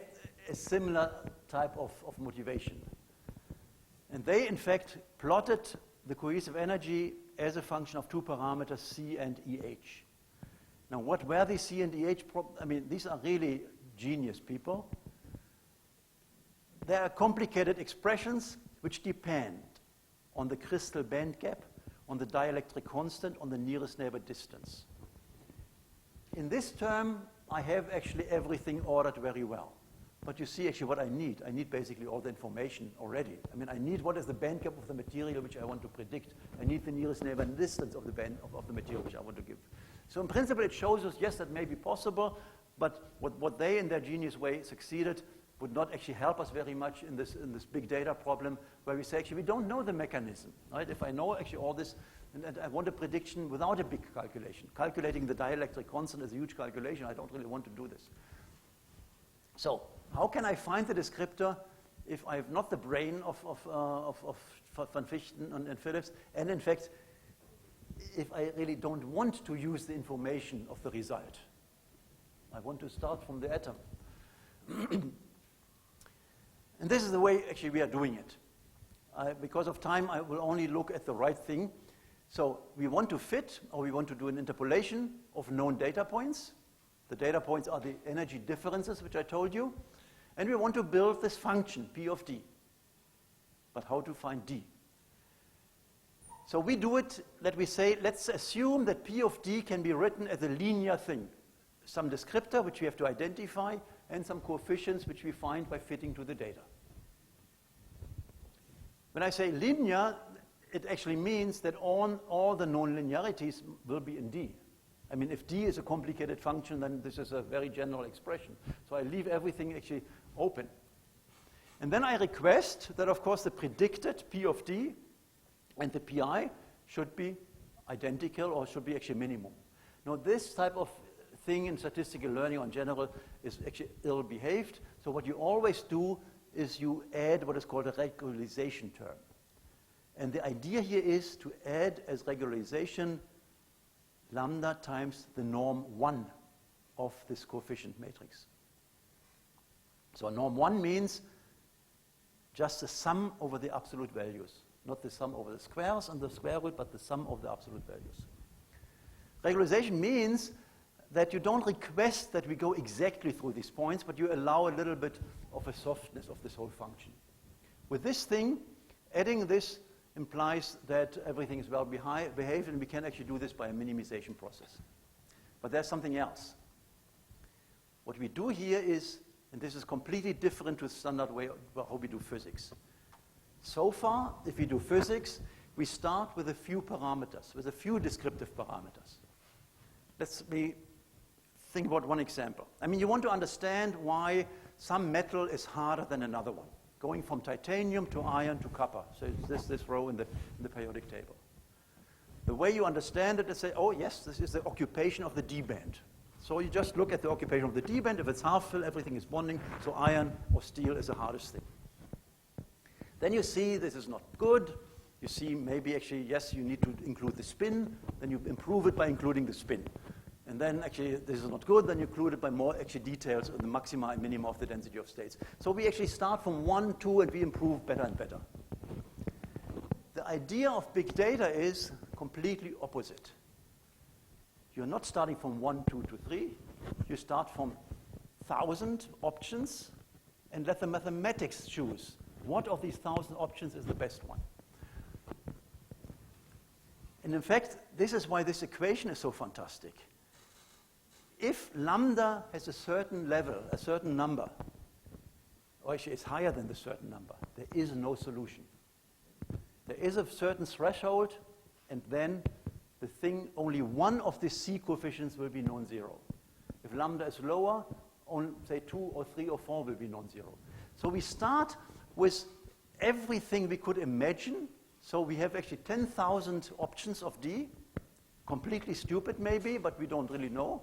a similar type of motivation. And they, in fact, plotted the cohesive energy as a function of two parameters, C and EH. Now, what were these C and EH? I mean, these are really genius people. There are complicated expressions which depend on the crystal band gap, on the dielectric constant, on the nearest neighbor distance. In this term, I have actually everything ordered very well. But you see actually what I need. I need basically all the information already. I mean, I need what is the band gap of the material which I want to predict. I need the nearest neighbor distance of the band of the material which I want to give. So in principle, it shows us, yes, that may be possible, but what they in their genius way succeeded would not actually help us very much in this big data problem where we say, actually, we don't know the mechanism, right? If I know actually all this, and I want a prediction without a big calculation. Calculating the dielectric constant is a huge calculation. I don't really want to do this. So how can I find the descriptor if I have not the brain of Van Vechten and Phillips, and in fact, if I really don't want to use the information of the result? I want to start from the atom. And this is the way actually we are doing it. Because of time, I will only look at the right thing. So we want to fit, or we want to do an interpolation of known data points. The data points are the energy differences, which I told you. And we want to build this function, P of D. But how to find D? So we do it that we say, let's assume that P of D can be written as a linear thing. Some descriptor, which we have to identify, and some coefficients, which we find by fitting to the data. When I say linear, it actually means that all the non-linearities will be in D. I mean, if D is a complicated function, then this is a very general expression. So I leave everything actually open. And then I request that, of course, the predicted P of D and the PI should be identical or should be actually minimum. Now, this type of thing in statistical learning in general is actually ill-behaved. So what you always do is you add what is called a regularization term. And the idea here is to add as regularization lambda times the norm 1 of this coefficient matrix. So norm 1 means just the sum over the absolute values, not the sum over the squares and the square root, but the sum of the absolute values. Regularization means that you don't request that we go exactly through these points, but you allow a little bit of a softness of this whole function. With this thing, adding this implies that everything is well behaved, and we can actually do this by a minimization process. But there's something else. What we do here is, and this is completely different to the standard way of how we do physics. So far, if we do physics, we start with a few parameters, with a few descriptive parameters. Let's think about one example. I mean, you want to understand why some metal is harder than another one, going from titanium to iron to copper. So it's this row in the periodic table. The way you understand it is say, oh, yes, this is the occupation of the D band. So you just look at the occupation of the D band. If it's half fill, everything is bonding. So iron or steel is the hardest thing. Then you see this is not good. You see maybe actually, yes, you need to include the spin. Then you improve it by including the spin. And then actually this is not good. Then you include it by more actually details on the maxima and minima of the density of states. So we actually start from 1, 2, and we improve better and better. The idea of big data is completely opposite. You're not starting from 1, 2 to 3. You start from 1,000 options and let the mathematics choose what of these 1,000 options is the best one. And in fact, this is why this equation is so fantastic. If lambda has a certain level, a certain number, or actually it's higher than the certain number, there is no solution. There is a certain threshold, and then the thing, only one of the C coefficients will be non-zero. If lambda is lower, on, say 2 or 3 or 4 will be non-zero. So we start with everything we could imagine. So we have actually 10,000 options of D, completely stupid maybe, but we don't really know.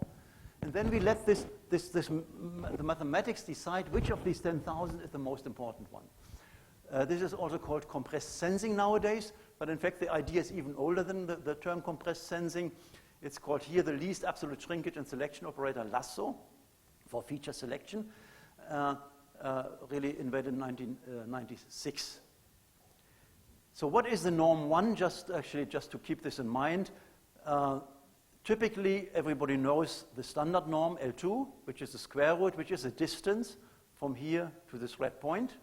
And then we let the mathematics decide which of these 10,000 is the most important one. This is also called compressed sensing nowadays, but in fact the idea is even older than the term compressed sensing. It's called here the least absolute shrinkage and selection operator, LASSO, for feature selection, really invented in 1996. So what is the norm 1, just to keep this in mind? Typically, everybody knows the standard norm, L2, which is the square root, which is the distance from here to this red point.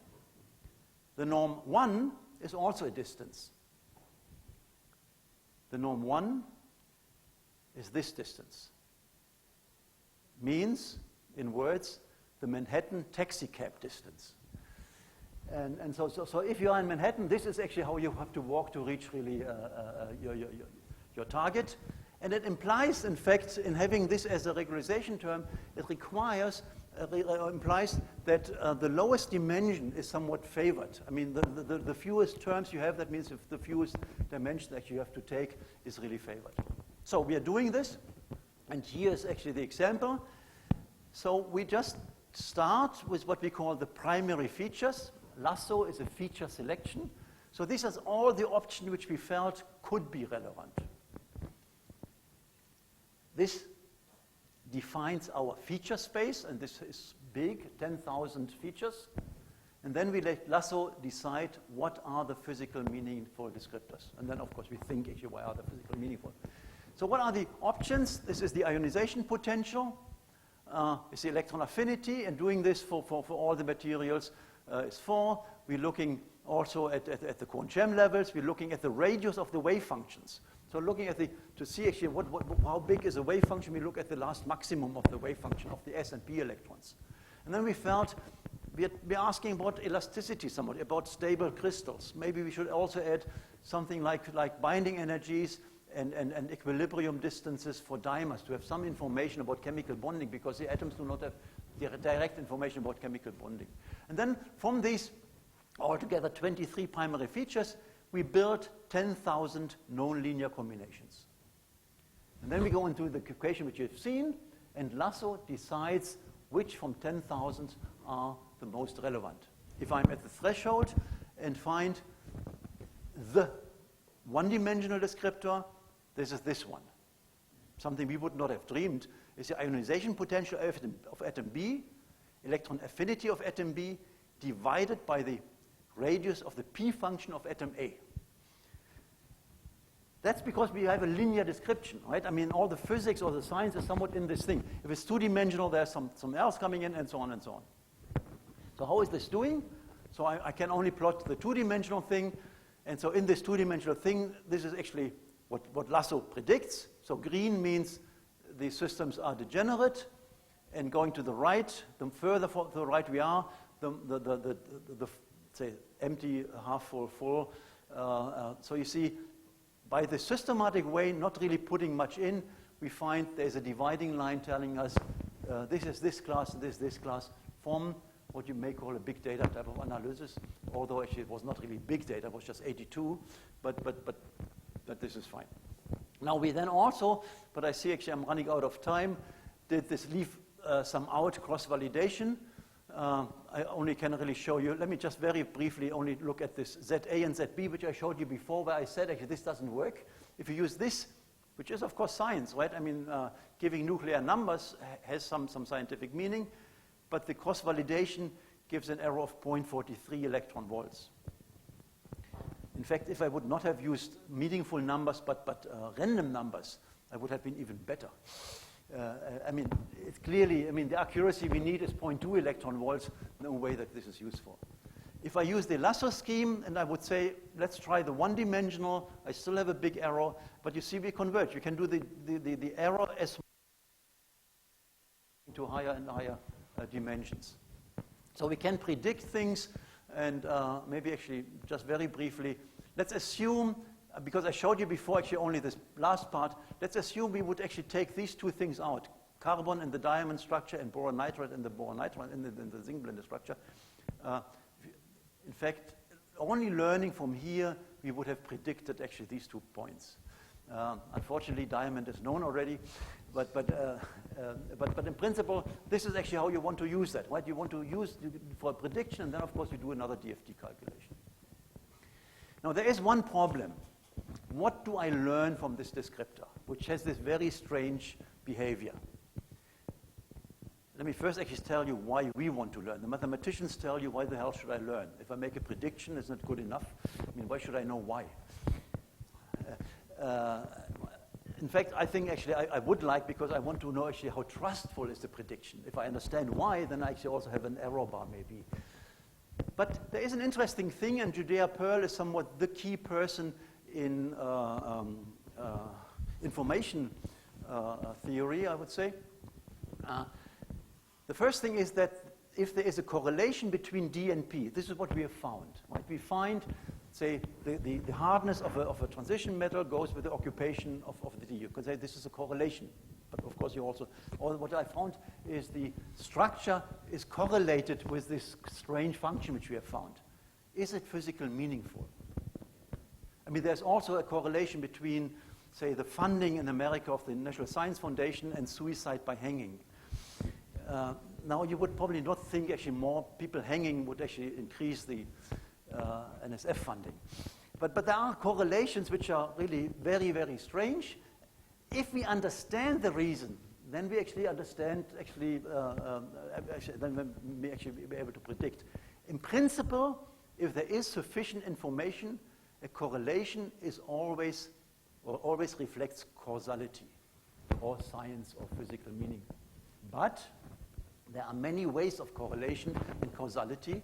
The norm 1 is also a distance. The norm 1 is this distance. Means, in words, the Manhattan taxi cab distance. And so if you are in Manhattan, this is actually how you have to walk to reach really your target. And it implies, in fact, in having this as a regularization term, it requires, implies that the lowest dimension is somewhat favored. I mean, the fewest terms you have, that means if the fewest dimension that you have to take is really favored. So we are doing this, and here is actually the example. So we just start with what we call the primary features. Lasso is a feature selection. So this is all the options which we felt could be relevant. This defines our feature space, and this is big, 10,000 features. And then we let Lasso decide what are the physical meaningful descriptors. And then, of course, we think actually why are the physical meaningful. So what are the options? This is the ionization potential. It's the electron affinity, and doing this for all the materials is 4. We're looking also at the Cohen-Chem levels. We're looking at the radius of the wave functions. So looking at to see actually how big is a wave function, we look at the last maximum of the wave function of the S and P electrons. And then we felt we're asking about elasticity somewhat, about stable crystals. Maybe we should also add something like binding energies and equilibrium distances for dimers to have some information about chemical bonding, because the atoms do not have direct information about chemical bonding. And then from these altogether 23 primary features, we build 10,000 known linear combinations. And then we go into the equation which you've seen, and Lasso decides which from 10,000 are the most relevant. If I'm at the threshold and find the one-dimensional descriptor, this is this one. Something we would not have dreamed is the ionization potential of atom B, electron affinity of atom B, divided by the radius of the P function of atom A. That's because we have a linear description, right? I mean, all the physics or the science is somewhat in this thing. If it's two-dimensional, there's something else coming in, and so on and so on. So how is this doing? So I can only plot the two-dimensional thing. And so in this two-dimensional thing, this is actually what Lasso predicts. So green means the systems are degenerate. And going to the right, the further to the right we are, the say, empty, half full, full. So you see, by the systematic way, not really putting much in, we find there's a dividing line telling us this is this class, this class, from what you may call a big data type of analysis, although actually it was not really big data, it was just 82, but this is fine. Now we then also, but I see actually I'm running out of time, did this leave some out cross-validation. I only can really show you, let me just very briefly only look at this ZA and ZB, which I showed you before, where I said actually this doesn't work. If you use this, which is of course science, right? I mean, giving nuclear numbers has some scientific meaning, but the cross-validation gives an error of 0.43 electron volts. In fact, if I would not have used meaningful numbers, but random numbers, I would have been even better. I mean, it's clearly, I mean, the accuracy we need is 0.2 electron volts. No way that this is useful. If I use the Lasso scheme, and I would say, let's try the one-dimensional, I still have a big error, but you see we converge. You can do the error as to higher and higher dimensions. So we can predict things, and maybe actually just very briefly, let's assume, because I showed you before actually only this last part, let's assume we would actually take these two things out, carbon in the diamond structure and boron nitride in the boron nitride in the zinc blende structure. In fact, only learning from here, we would have predicted actually these 2 points. Unfortunately, diamond is known already, but in principle, this is actually how you want to use that, right? You want to use for a prediction, and then of course you do another DFT calculation. Now there is one problem. What do I learn from this descriptor, which has this very strange behavior? Let me first actually tell you why we want to learn. The mathematicians tell you, why the hell should I learn? If I make a prediction, it's not good enough. I mean, why should I know why? In fact, I think actually I would like, because I want to know actually how trustful is the prediction. If I understand why, then I actually also have an error bar maybe. But there is an interesting thing, and Judea Pearl is somewhat the key person in information theory, I would say. The first thing is that if there is a correlation between D and P, this is what we have found, right? We find, say, the hardness of a transition metal goes with the occupation of the D. You can say this is a correlation. But of course, you also, what I found is the structure is correlated with this strange function which we have found. Is it physically meaningful? I mean, there's also a correlation between, say, the funding in America of the National Science Foundation and suicide by hanging. Now, you would probably not think actually more people hanging would actually increase the NSF funding. But there are correlations which are really very, very strange. If we understand the reason, then we actually understand, then we actually be able to predict. In principle, if there is sufficient information, a correlation is always reflects causality or science or physical meaning. But there are many ways of correlation and causality,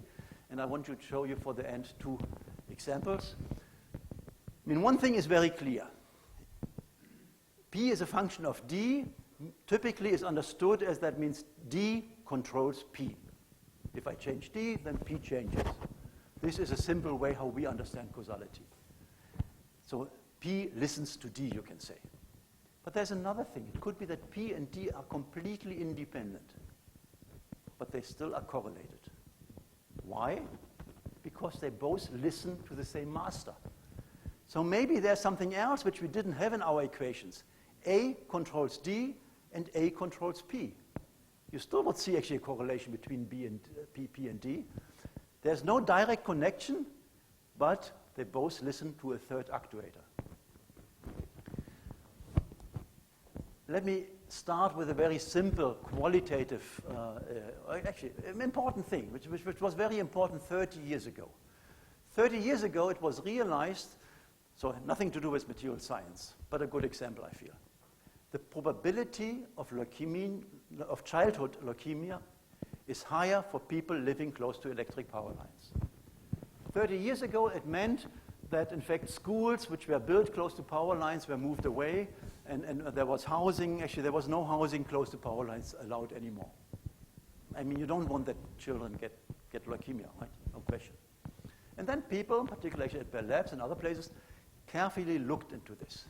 and I want to show you for the end 2 examples. I mean, one thing is very clear. P is a function of D, typically is understood as that means D controls P. If I change D, then P changes. This is a simple way how we understand causality. So P listens to D, you can say. But there's another thing. It could be that P and D are completely independent, but they still are correlated. Why? Because because they both listen to the same master. So maybe there's something else which we didn't have in our equations. A controls D and A controls P. You still would see actually a correlation between P and D. There's no direct connection, but they both listen to a third actuator. Let me start with a very simple qualitative, actually an important thing, which was very important 30 years ago. 30 years ago it was realized, so nothing to do with material science, but a good example I feel. The probability of leukemia, of childhood leukemia, is higher for people living close to electric power lines. 30 years ago, it meant that, in fact, schools which were built close to power lines were moved away, and there was housing. Actually, there was no housing close to power lines allowed anymore. I mean, you don't want that children get leukemia, right? No question. And then people, particularly actually at Bell Labs and other places, carefully looked into this.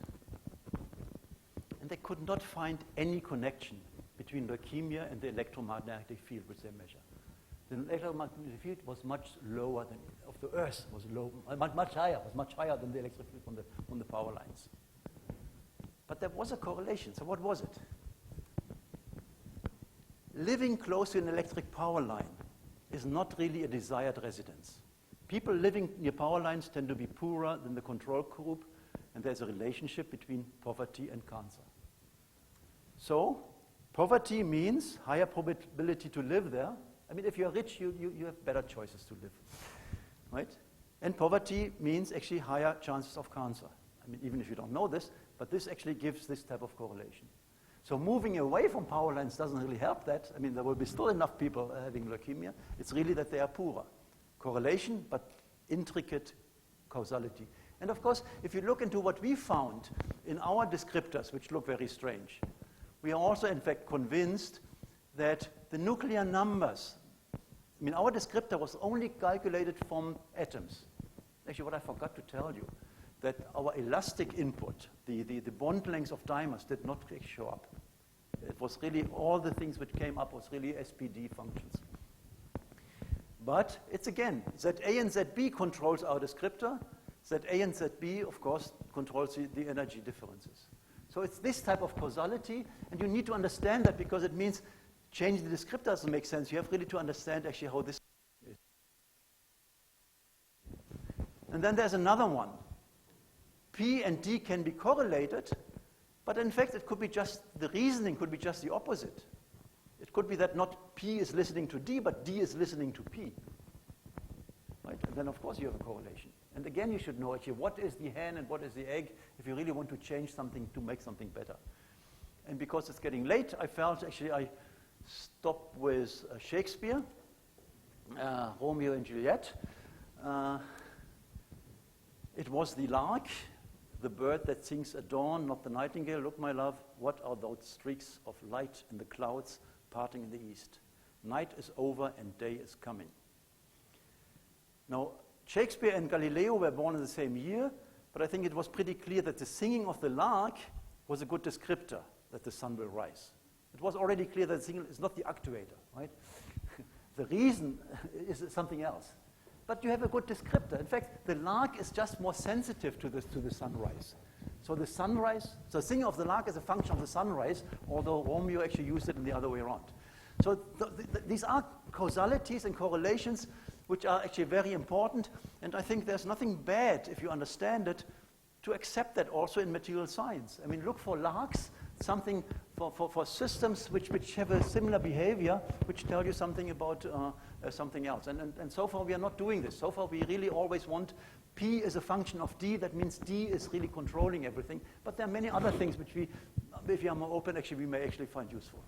And they could not find any connection between leukemia and the electromagnetic field which they measure. The electromagnetic field was much lower than of the Earth, was low, much higher than the electric field on the power lines. But there was a correlation. So what was it? Living close to an electric power line is not really a desired residence. People living near power lines tend to be poorer than the control group, and there's a relationship between poverty and cancer. So poverty means higher probability to live there. I mean, if you're rich, you have better choices to live, right? And poverty means actually higher chances of cancer. I mean, even if you don't know this, but this actually gives this type of correlation. So moving away from power lines doesn't really help that. I mean, there will be still enough people having leukemia. It's really that they are poorer. Correlation, but intricate causality. And of course, if you look into what we found in our descriptors, which look very strange, we are also, in fact, convinced that the nuclear numbers, I mean, our descriptor was only calculated from atoms. Actually, what I forgot to tell you, that our elastic input, the bond lengths of dimers did not show up. It was really, all the things which came up was really SPD functions. But it's again, ZA and ZB controls our descriptor. ZA and ZB, of course, controls the energy differences. So it's this type of causality, and you need to understand that because it means changing the descriptor doesn't make sense. You have really to understand actually how this is. And then there's another one. P and D can be correlated, but in fact it could be just, the reasoning could be just the opposite. It could be that not P is listening to D, but D is listening to P. Right? And then of course you have a correlation. And again, you should know actually what is the hen and what is the egg if you really want to change something to make something better. And because it's getting late, I felt actually I stop with Shakespeare, Romeo and Juliet. It was the lark, the bird that sings at dawn, not the nightingale. Look, my love, what are those streaks of light in the clouds parting in the east? Night is over and day is coming. Now, Shakespeare and Galileo were born in the same year, but I think it was pretty clear that the singing of the lark was a good descriptor that the sun will rise. It was already clear that the singing is not the actuator, right? The reason is something else. But you have a good descriptor. In fact, the lark is just more sensitive to the sunrise. So the sunrise, so the singing of the lark is a function of the sunrise, although Romeo actually used it in the other way around. So these are causalities and correlations which are actually very important, and I think there's nothing bad, if you understand it, to accept that also in material science. I mean, look for larks, something for systems which have a similar behavior, which tell you something about something else. And so far we are not doing this. So far we really always want P is a function of D. That means D is really controlling everything. But there are many other things which we, if you are more open, actually we may actually find useful.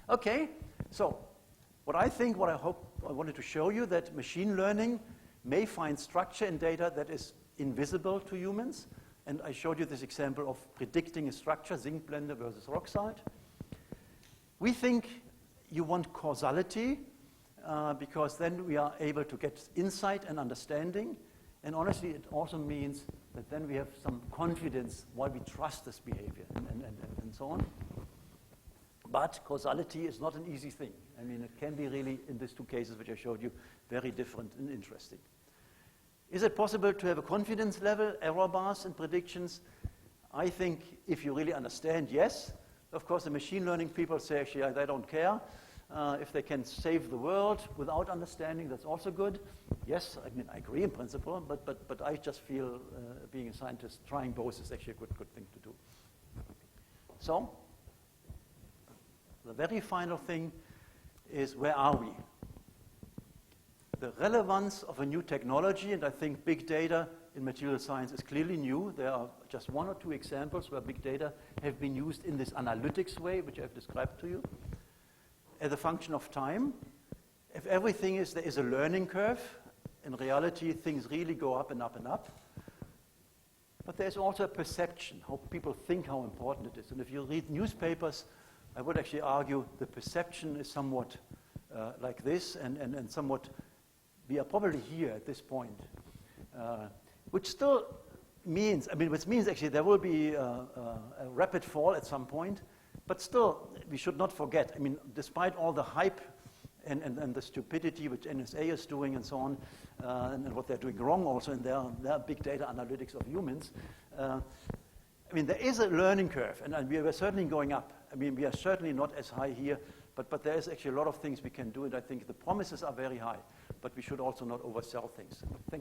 Okay, so what I hope I wanted to show you that machine learning may find structure in data that is invisible to humans. And I showed you this example of predicting a structure, zinc blende versus rock salt. We think you want causality because then we are able to get insight and understanding. And honestly, it also means that then we have some confidence why we trust this behavior and so on. But causality is not an easy thing. I mean, it can be really, in these two cases which I showed you, very different and interesting. Is it possible to have a confidence level, error bars and predictions? I think if you really understand, yes. Of course, the machine learning people say, actually, they don't care. If they can save the world without understanding, that's also good. Yes, I mean, I agree in principle, but I just feel being a scientist, trying both is actually a good thing to do. So, the very final thing is, where are we? The relevance of a new technology, and I think big data in material science is clearly new. There are just one or two examples where big data have been used in this analytics way, which I've described to you. As a function of time, if everything is, there is a learning curve. In reality, things really go up and up and up. But there's also a perception, how people think how important it is. And if you read newspapers, I would actually argue the perception is somewhat like this, and somewhat, we are probably here at this point, which still means, which means actually there will be a rapid fall at some point, but still, we should not forget, despite all the hype and the stupidity which NSA is doing and so on, and what they're doing wrong also in their big data analytics of humans, there is a learning curve, and we are certainly going up. We are certainly not as high here, but there is actually a lot of things we can do, and I think the promises are very high, but we should also not oversell things. Thank you.